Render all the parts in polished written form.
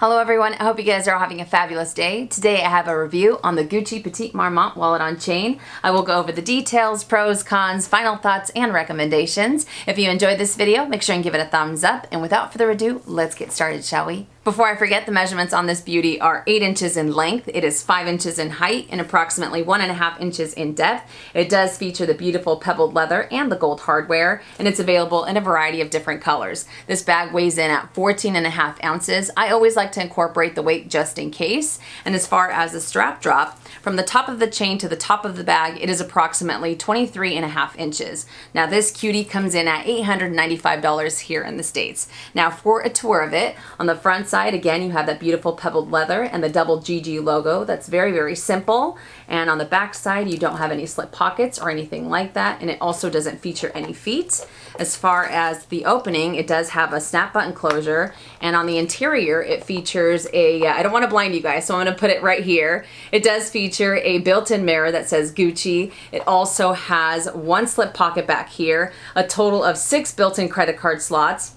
Hello everyone, I hope you guys are all having a fabulous day. Today I have a review on the Gucci Petite Marmont wallet on chain. I will go over the details, pros, cons, final thoughts, and recommendations. If you enjoyed this video, make sure and give it a thumbs up. And without further ado, let's get started, shall we? Before I forget, the measurements on this beauty are 8 inches in length, it is 5 inches in height, and approximately 1.5 inches in depth. It does feature the beautiful pebbled leather and the gold hardware, and it's available in a variety of different colors. This bag weighs in at 14.5 ounces. I always like to incorporate the weight just in case. And as far as the strap drop, from the top of the chain to the top of the bag, it is approximately 23.5 inches. Now this cutie comes in at $895 here in the States. Now for a tour of it, on the front side, again, you have that beautiful pebbled leather and the double GG logo. That's very, very simple. And on the back side, you don't have any slip pockets or anything like that. And it also doesn't feature any feet. As far as the opening, it does have a snap button closure. And on the interior, it features a, I don't want to blind you guys, so I'm going to put it right here. It does feature a built-in mirror that says Gucci. It also has one slip pocket back here, a total of 6 built-in credit card slots,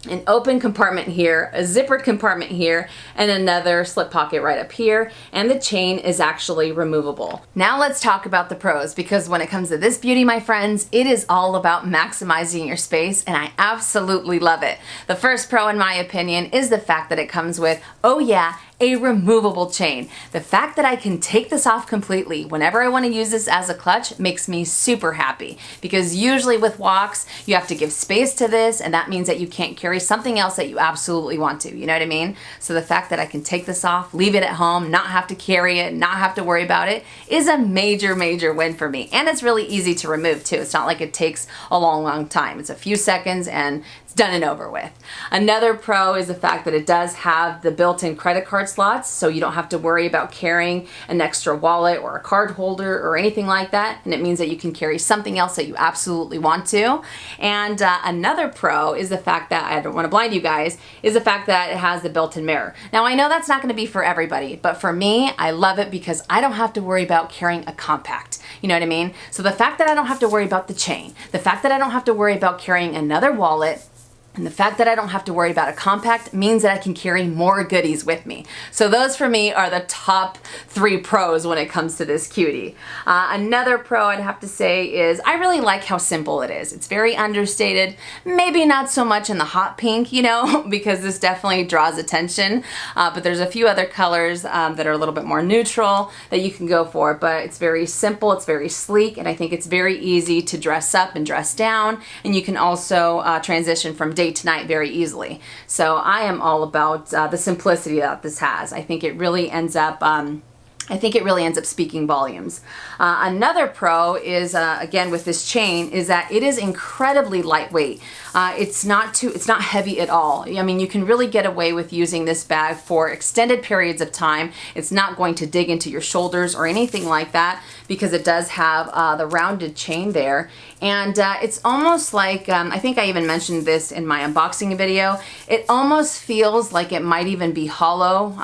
an open compartment here, a zippered compartment here, and another slip pocket right up here, and the chain is actually removable. Now let's talk about the pros, because when it comes to this beauty, my friends, it is all about maximizing your space, and I absolutely love it. The first pro, in my opinion, is the fact that it comes with, oh yeah, a removable chain. The fact that I can take this off completely whenever I want to use this as a clutch makes me super happy, because usually with WOCs you have to give space to this, and that means that you can't carry something else that you absolutely want to, you know what I mean? So the fact that I can take this off, leave it at home, not have to carry it, not have to worry about it, is a major win for me. And it's really easy to remove too. It's not like it takes a long time. It's a few seconds and it's done and over with. Another pro is the fact that it does have the built-in credit card slots, so you don't have to worry about carrying an extra wallet or a card holder or anything like that, and it means that you can carry something else that you absolutely want to. And another pro is the fact that, I don't want to blind you guys, is the fact that it has the built-in mirror. Now I know that's not going to be for everybody, but for me, I love it because I don't have to worry about carrying a compact. You know what I mean? So the fact that I don't have to worry about the chain, the fact that I don't have to worry about carrying another wallet, and the fact that I don't have to worry about a compact means that I can carry more goodies with me. So those for me are the top 3 pros when it comes to this cutie. Another pro I'd have to say is I really like how simple it is. It's very understated, maybe not so much in the hot pink, you know, because this definitely draws attention. But there's a few other colors that are a little bit more neutral that you can go for, but it's very simple, it's very sleek, and I think it's very easy to dress up and dress down, and you can also transition from day to night very easily. So I am all about the simplicity that this has. I think it really ends up speaking volumes. Another pro is, again with this chain, is that it is incredibly lightweight. It's not heavy at all. I mean, you can really get away with using this bag for extended periods of time. It's not going to dig into your shoulders or anything like that, because it does have the rounded chain there. And it's almost like, I think I even mentioned this in my unboxing video, it almost feels like it might even be hollow.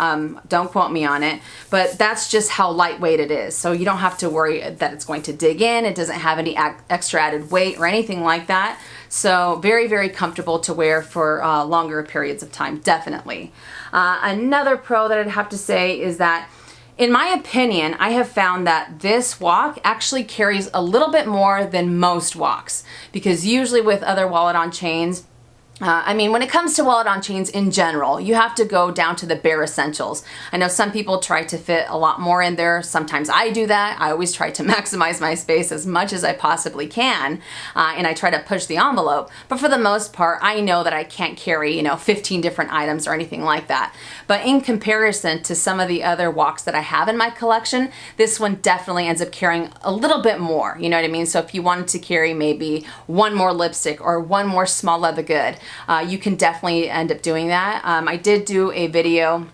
Don't quote me on it, but that's just how lightweight it is. So you don't have to worry that it's going to dig in. It doesn't have any extra added weight or anything like that. So very comfortable to wear for longer periods of time, definitely. Another pro that I'd have to say is that, in my opinion, I have found that this WOC actually carries a little bit more than most WOCs, because usually with other wallet on chains, I mean, when it comes to wallet on chains in general, you have to go down to the bare essentials. I know some people try to fit a lot more in there. Sometimes I do that. I always try to maximize my space as much as I possibly can, and I try to push the envelope. But for the most part, I know that I can't carry, 15 different items or anything like that. But in comparison to some of the other WOCs that I have in my collection, this one definitely ends up carrying a little bit more, you know what I mean? So if you wanted to carry maybe one more lipstick or one more small leather good, you can definitely end up doing that. I did do a video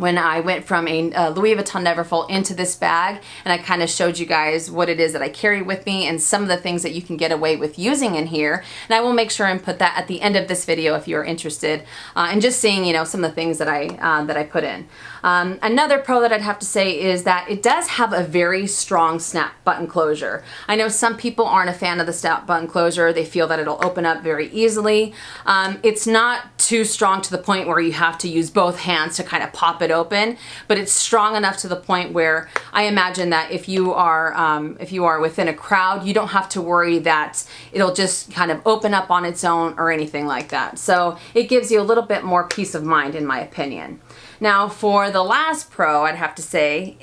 when I went from a Louis Vuitton Neverfull into this bag, and I kind of showed you guys what it is that I carry with me and some of the things that you can get away with using in here. And I will make sure and put that at the end of this video if you're interested in just seeing, you know, some of the things that I put in. Another pro that I'd have to say is that it does have a very strong snap button closure. I know some people aren't a fan of the snap button closure. They feel that it'll open up very easily. It's not too strong to the point where you have to use both hands to kind of pop it open, but it's strong enough to the point where I imagine that if you are within a crowd, you don't have to worry that it'll just kind of open up on its own or anything like that. So it gives you a little bit more peace of mind, in my opinion. Now for the last pro, I'd have to say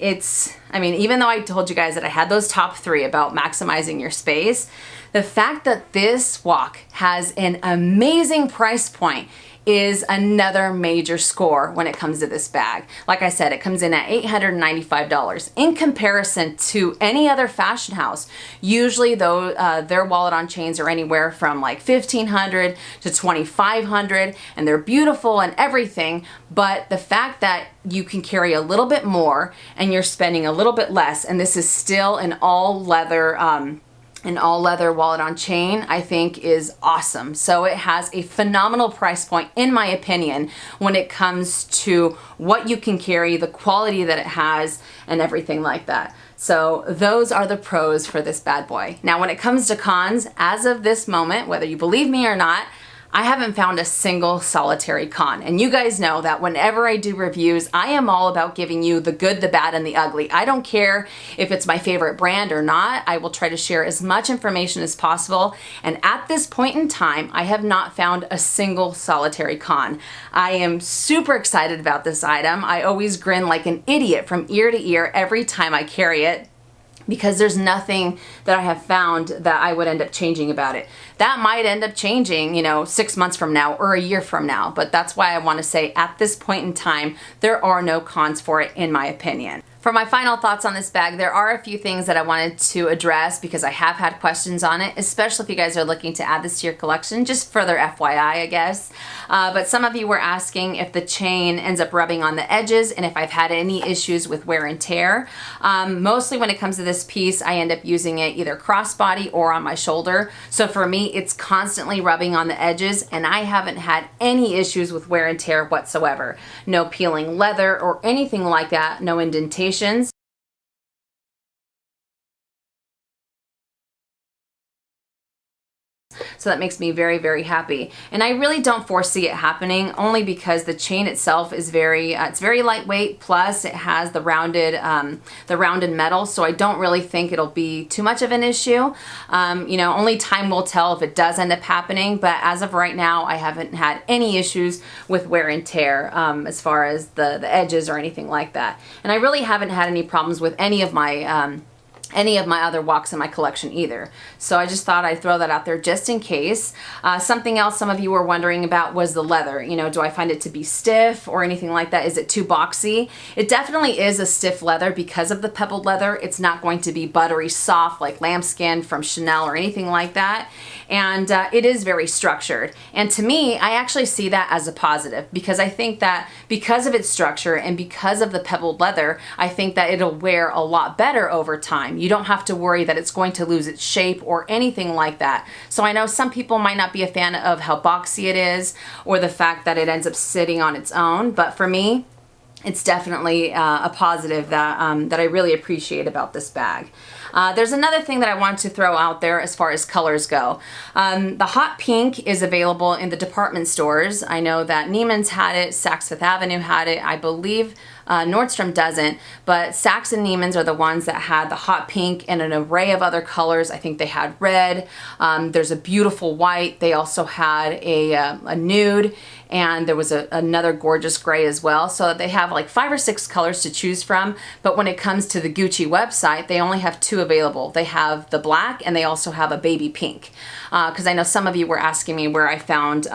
I mean, even though I told you guys that I had those top 3 about maximizing your space, the fact that this WOC has an amazing price point is another major score when it comes to this bag. Like I said, it comes in at $895. In comparison to any other fashion house, usually though their wallet on chains are anywhere from like $1,500 to $2,500, and they're beautiful and everything, but the fact that you can carry a little bit more and you're spending a little bit less, and this is still an all leather wallet on chain, I think is awesome. So it has a phenomenal price point, in my opinion, when it comes to what you can carry, the quality that it has, and everything like that. So those are the pros for this bad boy. Now when it comes to cons, as of this moment, whether you believe me or not, I haven't found a single solitary con. And you guys know that whenever I do reviews, I am all about giving you the good, the bad, and the ugly. I don't care if it's my favorite brand or not. I will try to share as much information as possible. And at this point in time, I have not found a single solitary con. I am super excited about this item. I always grin like an idiot from ear to ear every time I carry it, because there's nothing that I have found that I would end up changing about it. That might end up changing, you know, 6 months from now or a year from now, but that's why I want to say at this point in time, there are no cons for it, in my opinion. For my final thoughts on this bag, there are a few things that I wanted to address because I have had questions on it, especially if you guys are looking to add this to your collection, just further FYI, I guess. But some of you were asking if the chain ends up rubbing on the edges and if I've had any issues with wear and tear. Mostly when it comes to this piece, I end up using it either crossbody or on my shoulder. So for me, it's constantly rubbing on the edges, and I haven't had any issues with wear and tear whatsoever. No peeling leather or anything like that, no indentation. So that makes me very, very happy. And I really don't foresee it happening, only because the chain itself is it's very lightweight, plus it has the rounded metal, so I don't really think it'll be too much of an issue. You know, only time will tell if it does end up happening, but as of right now, I haven't had any issues with wear and tear as far as the edges or anything like that. And I really haven't had any problems with any of my other WOCs in my collection either. So I just thought I'd throw that out there just in case. Something else some of you were wondering about was the leather. You know, do I find it to be stiff or anything like that? Is it too boxy? It definitely is a stiff leather because of the pebbled leather. It's not going to be buttery soft like lambskin from Chanel or anything like that. And it is very structured. And to me, I actually see that as a positive, because I think that because of its structure and because of the pebbled leather, I think that it'll wear a lot better over time. You don't have to worry that it's going to lose its shape or anything like that. So I know some people might not be a fan of how boxy it is or the fact that it ends up sitting on its own, but for me, it's definitely a positive that, that I really appreciate about this bag. There's another thing that I wanted to throw out there as far as colors go. The hot pink is available in the department stores. I know that Neiman's had it, Saks Fifth Avenue had it, I believe Nordstrom doesn't, but Saks and Neiman's are the ones that had the hot pink and an array of other colors. I think they had red, there's a beautiful white, they also had a nude, and there was another gorgeous gray as well. So they have like 5 or 6 colors to choose from, but when it comes to the Gucci website, they only have 2 available. They have the black and they also have a baby pink. Because I know some of you were asking me where I found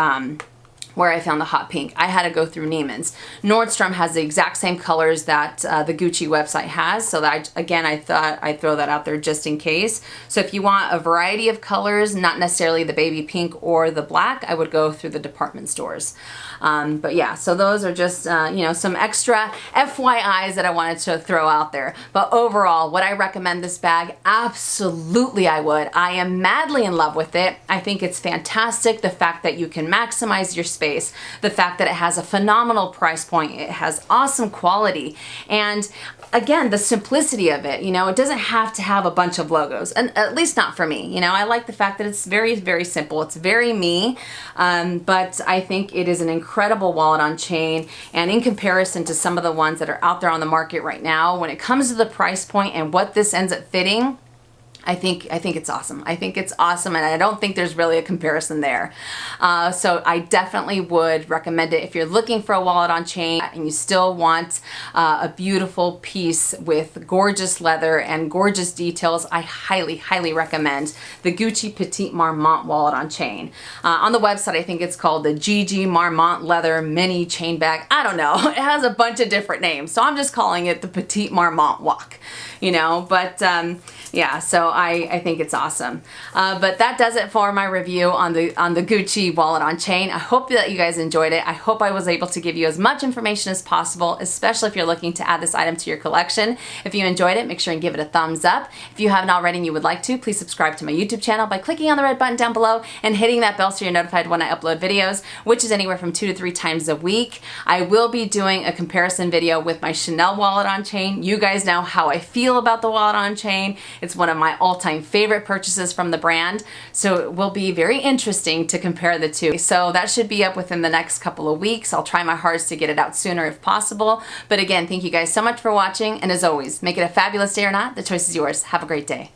where I found the hot pink. I had to go through Neiman's. Nordstrom has the exact same colors that the Gucci website has, so that again, I thought I'd throw that out there just in case. So if you want a variety of colors, not necessarily the baby pink or the black, I would go through the department stores. But yeah, so those are just, you know, some extra FYIs that I wanted to throw out there. But overall, would I recommend this bag? Absolutely I would. I am madly in love with it. I think it's fantastic. The fact that you can maximize your space, the fact that it has a phenomenal price point, it has awesome quality, and again, the simplicity of it. You know, it doesn't have to have a bunch of logos, and at least not for me. You know, I like the fact that it's very, very simple. It's very me, but I think it is an incredible wallet on chain, and in comparison to some of the ones that are out there on the market right now, when it comes to the price point and what this ends up fitting, I think it's awesome. I think it's awesome, and I don't think there's really a comparison there. So I definitely would recommend it if you're looking for a wallet on chain and you still want a beautiful piece with gorgeous leather and gorgeous details. I highly, highly recommend the Gucci Petite Marmont wallet on chain. On the website, I think it's called the GG Marmont Leather Mini Chain Bag. I don't know. It has a bunch of different names, so I'm just calling it the Petite Marmont WOC. You know, but yeah, so I think it's awesome. But that does it for my review on the Gucci wallet on chain. I hope that you guys enjoyed it. I hope I was able to give you as much information as possible, especially if you're looking to add this item to your collection. If you enjoyed it, make sure and give it a thumbs up. If you haven't already and you would like to, please subscribe to my YouTube channel by clicking on the red button down below and hitting that bell so you're notified when I upload videos, which is anywhere from 2 to 3 times a week. I will be doing a comparison video with my Chanel wallet on chain. You guys know how I feel about the wallet on chain. It's one of my all-time favorite purchases from the brand, so it will be very interesting to compare the two. So that should be up within the next couple of weeks. I'll try my hardest to get it out sooner if possible. But again, thank you guys so much for watching, and as always, make it a fabulous day or not, the choice is yours. Have a great day.